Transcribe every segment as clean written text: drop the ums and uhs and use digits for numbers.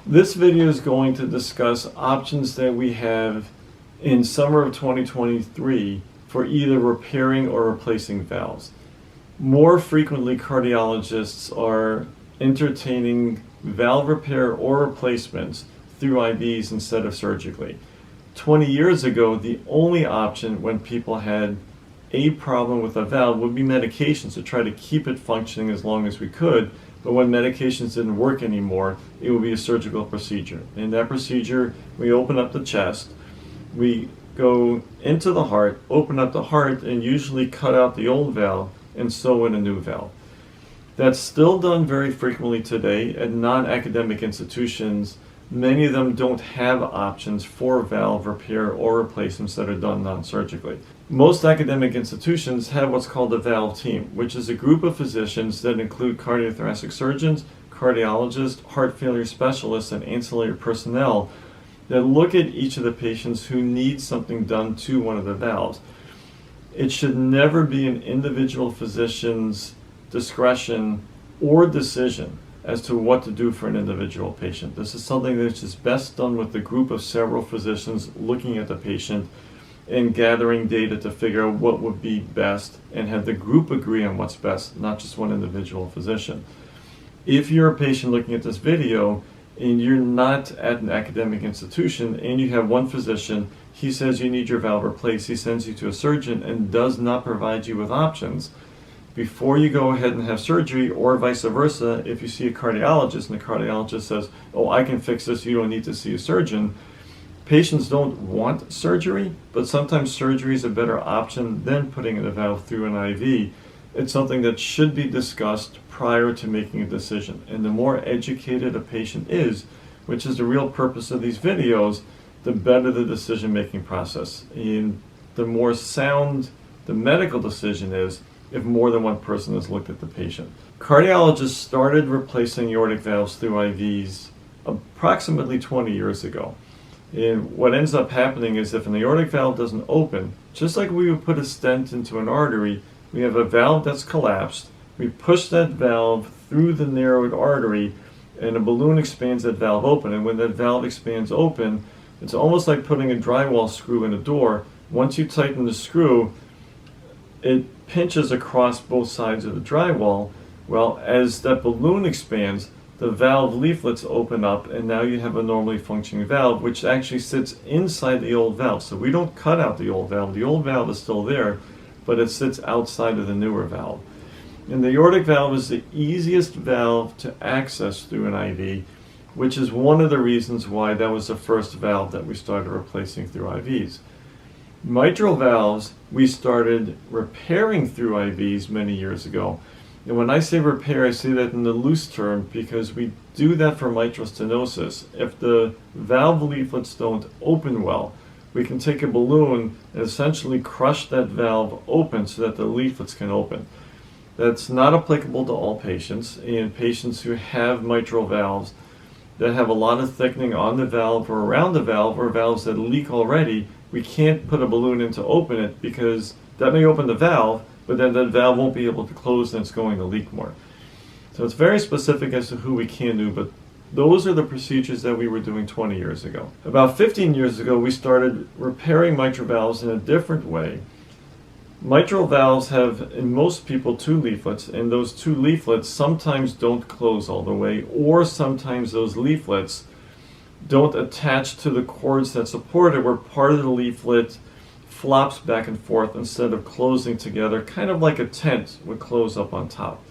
This video is going to discuss options that we have in summer of 2023 for either repairing or replacing valves. More frequently, cardiologists are entertaining valve repair or replacements through IVs instead of surgically. 20 years ago, the only option when people had a problem with a valve would be medications to try to keep it functioning as long as we could. But when medications didn't work anymore, it would be a surgical procedure. In that procedure, we open up the chest, we go into the heart, open up the heart, and usually cut out the old valve and sew in a new valve. That's still done very frequently today at non-academic institutions. Many of them don't have options for valve repair or replacements that are done non-surgically. Most academic institutions have what's called a valve team, which is a group of physicians that include cardiothoracic surgeons, cardiologists, heart failure specialists, and ancillary personnel that look at each of the patients who need something done to one of the valves. It should never be an individual physician's discretion or decision as to what to do for an individual patient. This is something that is best done with a group of several physicians looking at the patient and gathering data to figure out what would be best and have the group agree on what's best, not just one individual physician. If you're a patient looking at this video and you're not at an academic institution and you have one physician, he says you need your valve replaced, he sends you to a surgeon and does not provide you with options, before you go ahead and have surgery, or vice versa, if you see a cardiologist and the cardiologist says, oh, I can fix this, you don't need to see a surgeon, patients don't want surgery, but sometimes surgery is a better option than putting in a valve through an IV. It's something that should be discussed prior to making a decision. And the more educated a patient is, which is the real purpose of these videos, the better the decision-making process. And the more sound the medical decision is, if more than one person has looked at the patient. Cardiologists started replacing aortic valves through IVs approximately 20 years ago. And what ends up happening is if an aortic valve doesn't open, just like we would put a stent into an artery, we have a valve that's collapsed, we push that valve through the narrowed artery, and a balloon expands that valve open. And when that valve expands open, it's almost like putting a drywall screw in a door. Once you tighten the screw, it pinches across both sides of the drywall. Well, as that balloon expands, the valve leaflets open up, and now you have a normally functioning valve, which actually sits inside the old valve. So we don't cut out the old valve. The old valve is still there, but it sits outside of the newer valve. And the aortic valve is the easiest valve to access through an IV, which is one of the reasons why that was the first valve that we started replacing through IVs. Mitral valves, we started repairing through IVs many years ago. And when I say repair, I say that in the loose term because we do that for mitral stenosis. If the valve leaflets don't open well, we can take a balloon and essentially crush that valve open so that the leaflets can open. That's not applicable to all patients. And patients who have mitral valves that have a lot of thickening on the valve or around the valve, or valves that leak already, we can't put a balloon in to open it because that may open the valve, but then that valve won't be able to close and it's going to leak more. So it's very specific as to who we can do, but those are the procedures that we were doing 20 years ago. About 15 years ago, we started repairing mitral valves in a different way. Mitral valves have, in most people, two leaflets, and those two leaflets sometimes don't close all the way, or sometimes those leaflets don't attach to the cords that support it, where part of the leaflet flops back and forth instead of closing together, kind of like a tent would close up on top.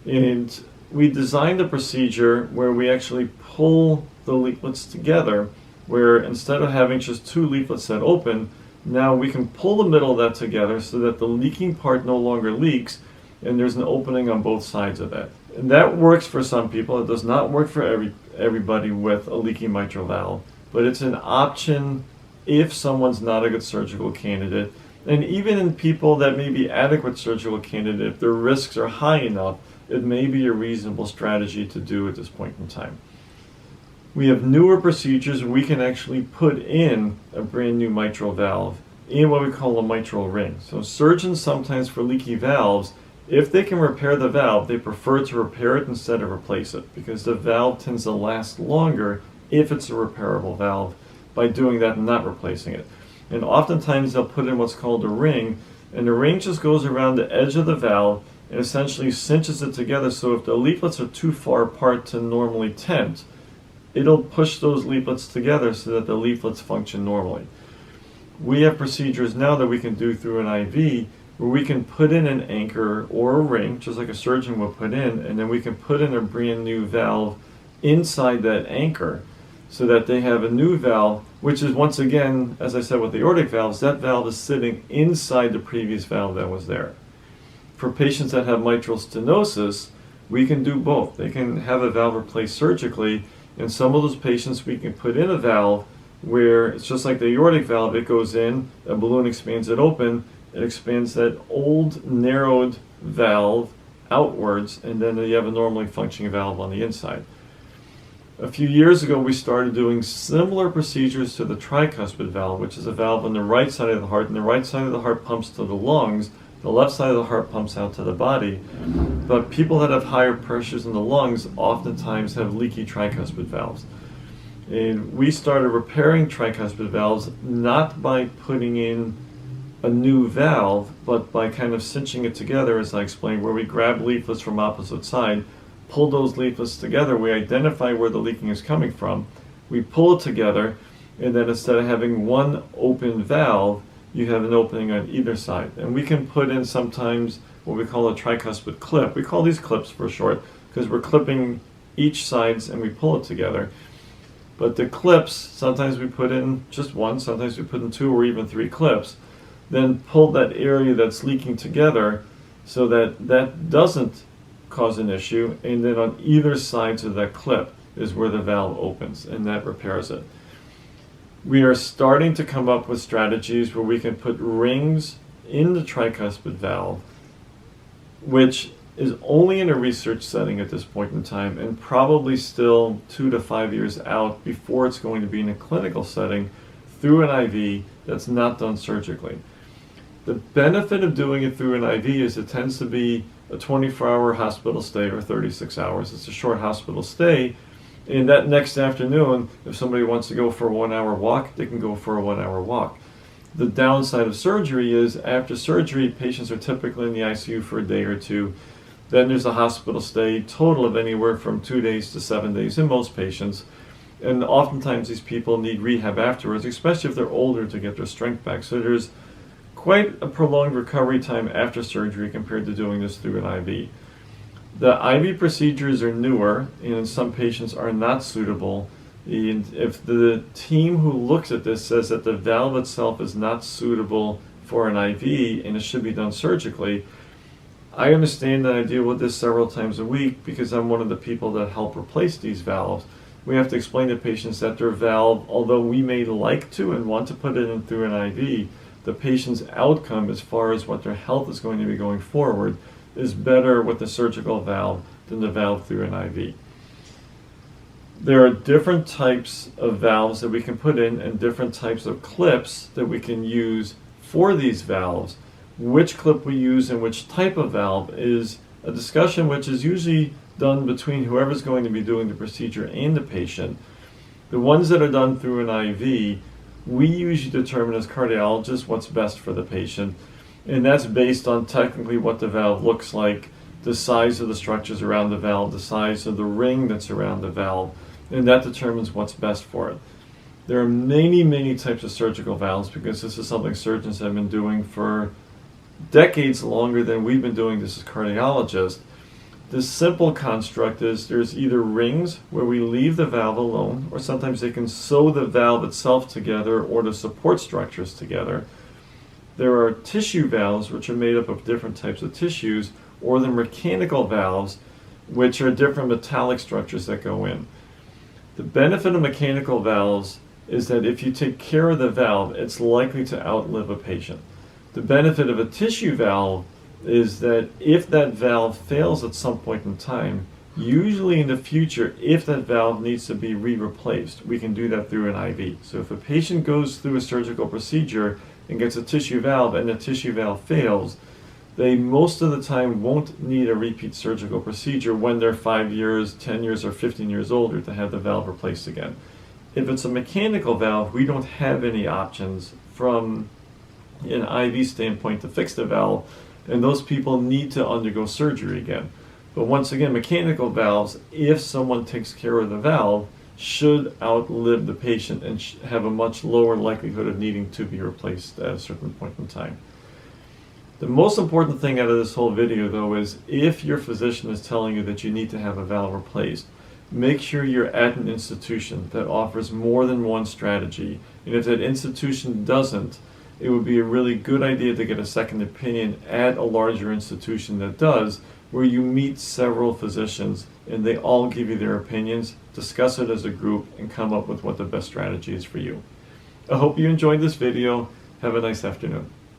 And we designed a procedure where we actually pull the leaflets together, where instead of having just two leaflets that open, now we can pull the middle of that together so that the leaking part no longer leaks and there's an opening on both sides of that. And that works for some people. It does not work for everybody with a leaky mitral valve, but it's an option if someone's not a good surgical candidate. And even in people that may be adequate surgical candidate, if their risks are high enough, it may be a reasonable strategy to do at this point in time. We have newer procedures where we can actually put in a brand new mitral valve in what we call a mitral ring. So surgeons sometimes for leaky valves If they can repair the valve, they prefer to repair it instead of replace it, because the valve tends to last longer if it's a repairable valve by doing that and not replacing it. And oftentimes they'll put in what's called a ring, and the ring just goes around the edge of the valve and essentially cinches it together, so if the leaflets are too far apart to normally tent, it'll push those leaflets together so that the leaflets function normally. We have procedures now that we can do through an IV where we can put in an anchor or a ring, just like a surgeon would put in, and then we can put in a brand new valve inside that anchor so that they have a new valve, which is, once again, as I said with the aortic valves, that valve is sitting inside the previous valve that was there. For patients that have mitral stenosis, we can do both. They can have a valve replaced surgically. In some of those patients, we can put in a valve where it's just like the aortic valve. It goes in, a balloon expands it open, it expands that old narrowed valve outwards, and then you have a normally functioning valve on the inside. A few years ago, we started doing similar procedures to the tricuspid valve, which is a valve on the right side of the heart, and the right side of the heart pumps to the lungs, the left side of the heart pumps out to the body. But people that have higher pressures in the lungs oftentimes have leaky tricuspid valves. And we started repairing tricuspid valves not by putting in a new valve, but by kind of cinching it together, as I explained, where we grab leaflets from opposite side, pull those leaflets together, we identify where the leaking is coming from, we pull it together, and then instead of having one open valve, you have an opening on either side. And we can put in sometimes what we call a tricuspid clip. We call these clips for short because we're clipping each sides and we pull it together. But the clips, sometimes we put in just one, sometimes we put in 2 or even 3 clips, then pull that area that's leaking together so that that doesn't cause an issue, and then on either sides of that clip is where the valve opens, and that repairs it. We are starting to come up with strategies where we can put rings in the tricuspid valve, which is only in a research setting at this point in time, and probably still 2 to 5 years out before it's going to be in a clinical setting through an IV that's not done surgically. The benefit of doing it through an IV is it tends to be a 24-hour hospital stay or 36 hours. It's a short hospital stay. And that next afternoon, if somebody wants to go for a 1-hour walk, they can go for a 1-hour walk. The downside of surgery is after surgery, patients are typically in the ICU for a day or 2. Then there's a hospital stay, total of anywhere from 2 days to 7 days in most patients. And oftentimes these people need rehab afterwards, especially if they're older, to get their strength back. So there's quite a prolonged recovery time after surgery compared to doing this through an IV. The IV procedures are newer, and some patients are not suitable. And if the team who looks at this says that the valve itself is not suitable for an IV and it should be done surgically, I understand that I deal with this several times a week because I'm one of the people that help replace these valves. We have to explain to patients that their valve, although we may like to and want to put it in through an IV, the patient's outcome as far as what their health is going to be going forward is better with the surgical valve than the valve through an IV. There are different types of valves that we can put in and different types of clips that we can use for these valves. Which clip we use and which type of valve is a discussion which is usually done between whoever's going to be doing the procedure and the patient. The ones that are done through an IV, we usually determine as cardiologists what's best for the patient, and that's based on technically what the valve looks like, the size of the structures around the valve, the size of the ring that's around the valve, and that determines what's best for it. There are many, many types of surgical valves because this is something surgeons have been doing for decades longer than we've been doing this as cardiologists. The simple construct is there's either rings where we leave the valve alone, or sometimes they can sew the valve itself together or the support structures together. There are tissue valves, which are made up of different types of tissues, or the mechanical valves, which are different metallic structures that go in. The benefit of mechanical valves is that if you take care of the valve, it's likely to outlive a patient. The benefit of a tissue valve is that if that valve fails at some point in time, usually in the future, if that valve needs to be replaced, we can do that through an IV. So if a patient goes through a surgical procedure and gets a tissue valve and the tissue valve fails, they most of the time won't need a repeat surgical procedure when they're 5 years, 10 years, or 15 years older to have the valve replaced again. If it's a mechanical valve, we don't have any options from an IV standpoint to fix the valve, and those people need to undergo surgery again. But once again, mechanical valves, if someone takes care of the valve, should outlive the patient and have a much lower likelihood of needing to be replaced at a certain point in time. The most important thing out of this whole video, though, is if your physician is telling you that you need to have a valve replaced, make sure you're at an institution that offers more than one strategy. And if that institution doesn't, it would be a really good idea to get a second opinion at a larger institution that does, where you meet several physicians and they all give you their opinions, discuss it as a group, and come up with what the best strategy is for you. I hope you enjoyed this video. Have a nice afternoon.